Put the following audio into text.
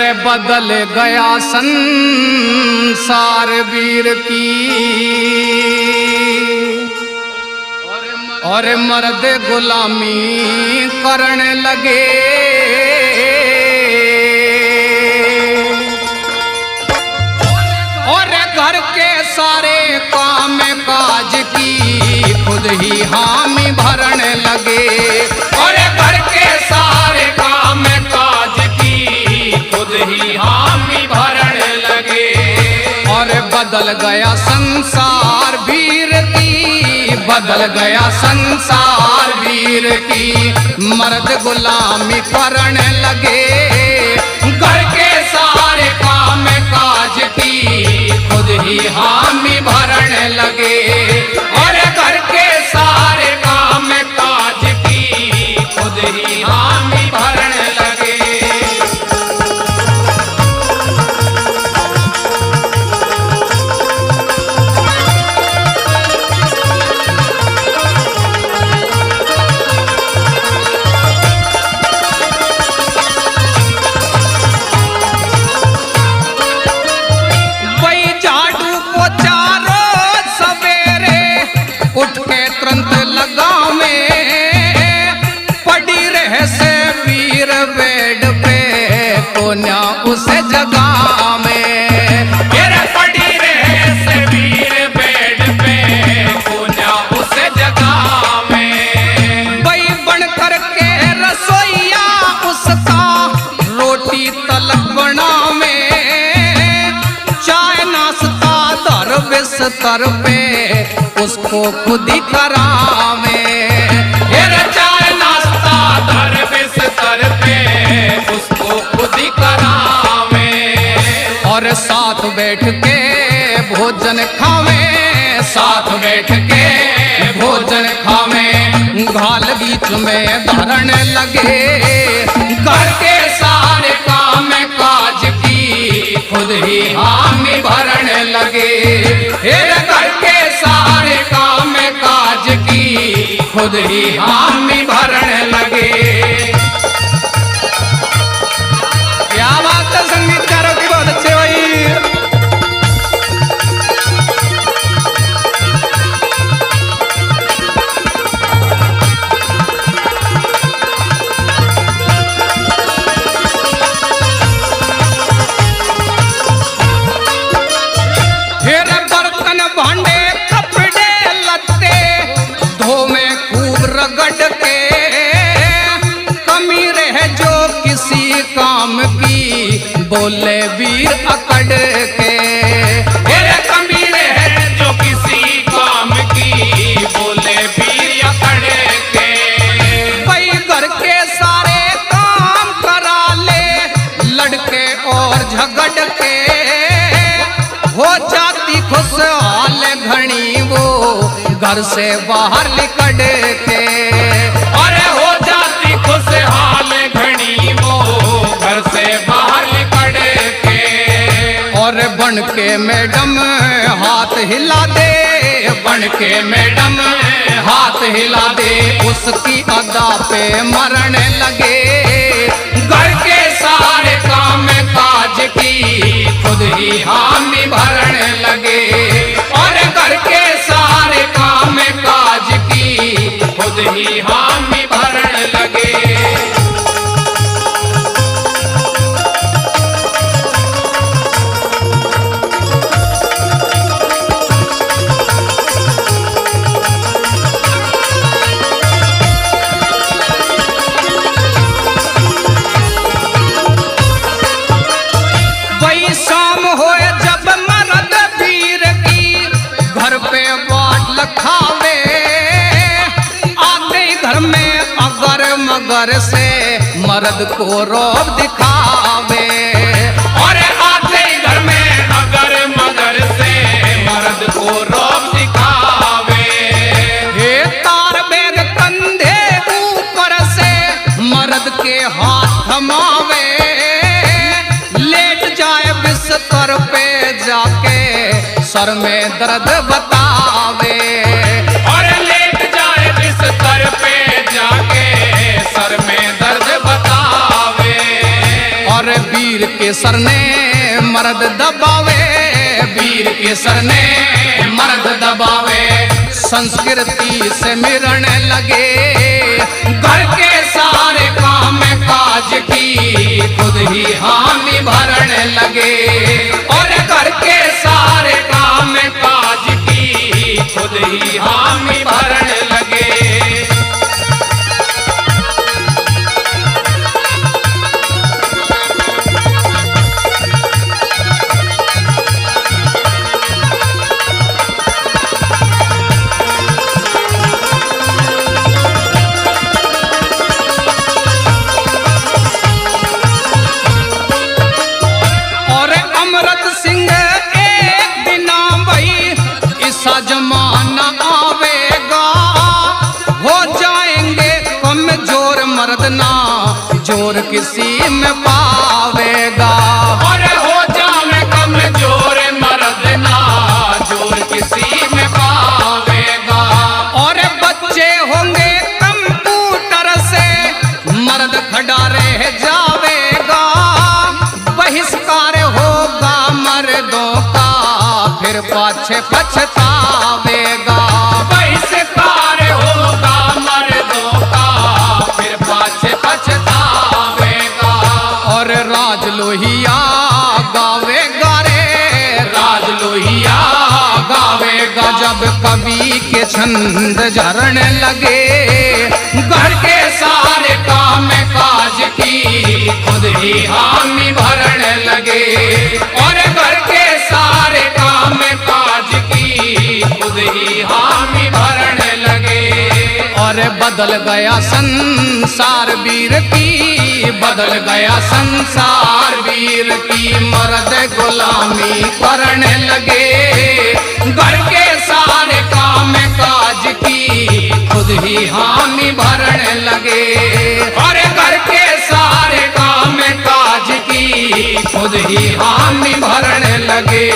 रे बदल गया संसार वीर की, और मर्द गुलामी करने लगे। और घर के सारे काम काज की खुद ही हामी भरने लगे। और घर के सारे काम काज की खुद ही हामी भरने लगे। और बदल गया संसार वीर की, बदल गया संसार वीर की, मर्द गुलामी करने लगे। घर के सारे काम काज की खुद ही हामी भरने लगे। और घर के सारे काम काज की खुद ही हामी भरने लगे। उठ के तुरंत लगाव में पड़ी रहे से वीर बेड पे कोन्या उस जगह में। पड़ी रहे से वीर बेड पे कोन्या उस जगह में। वही बन करके रसोईया उसका रोटी तलक बना में। चाय नाश्ता दर बिस्तर पे उसको खुद ही करावे। चाय नाश्ता दर बिस्तर पे उसको खुद ही करावे। और साथ बैठ के भोजन खावे, साथ बैठ के भोजन खावे। घाल बीच में धरने लगे। घर के सारे काम काज की खुद ही हामी भरने लगे। घर के सारे काम काज की खुद ही हामी भरने लगे। क्या बात है संगीतकारों की, बहुत अच्छे भाई। भांडे कपड़े लत्ते धोवे खूब रगड़ के। कमी रह जो किसी काम की बोले वीर अकड़ के। कमी रह जो किसी काम की बोले वीर अकड़ के। भाई घर के सारे काम करा ले लड़के और झगड़ के। हो जाती खुशहाल घड़ी वो घर से बाहर निकल के। और हो जाती खुशहाल घड़ी वो घर से बाहर निकल के। और बन के मैडम हाथ हिला दे, बन के मैडम हाथ हिला दे। उसकी अदा पे मरने लगे। घर के सारे काम काज की खुद ही हामी भरने लगे। और घर के सारे काम काज की खुद ही हामी भरने लगे। मगर से मर्द को रौब दिखावे। और आते घर में अगर मगर से मर्द को रौब दिखावे। हे तार बेग कंधे ऊपर से मर्द के हाथ थमावे। लेट जाए बिस्तर पे जाके सर में दर्द बतावे। और लेट जाए बिस्तर पे जाके सर में दर्द बतावे। और वीर के सर ने मर्द दबावे, वीर के सर ने मर्द दबावे। संस्कृति से मिरण लगे, घर के सारे काम काज की खुद ही हामी भरण लगे। और घर के सारे काम काज की खुद ही हामी भरण लगे। जमाना आवेगा, हो जाएंगे कमजोर मर्दना, जोर किसी में पावेगा। और हो जाए कमजोर मर्दना, जोर किसी में पावेगा। और बच्चे होंगे कंप्यूटर से, मर्द खड़ा रह जावेगा। बहिष्कार होगा मर्दों का, फिर पाछे पछतावेगा। बहिष्कार होगा मर्दों का, फिर पाछे पछतावेगा। और राज लोहिया गावेगा रे, राज लोहिया गावेगा। जब कवि के छंद झरण लगे, घर के सारे काम काज की खुद ही हामी भरण लगे। और घर के सारे काम काज की खुद ही हामी भरण लगे। और बदल गया संसार वीर की, बदल गया संसार वीर की। मर्द गुलामी करने लगे, घर के सारे काम काज की खुद ही हामी भरण लगे। और घर के सारे काम काज की खुद ही हामी भरण लगे।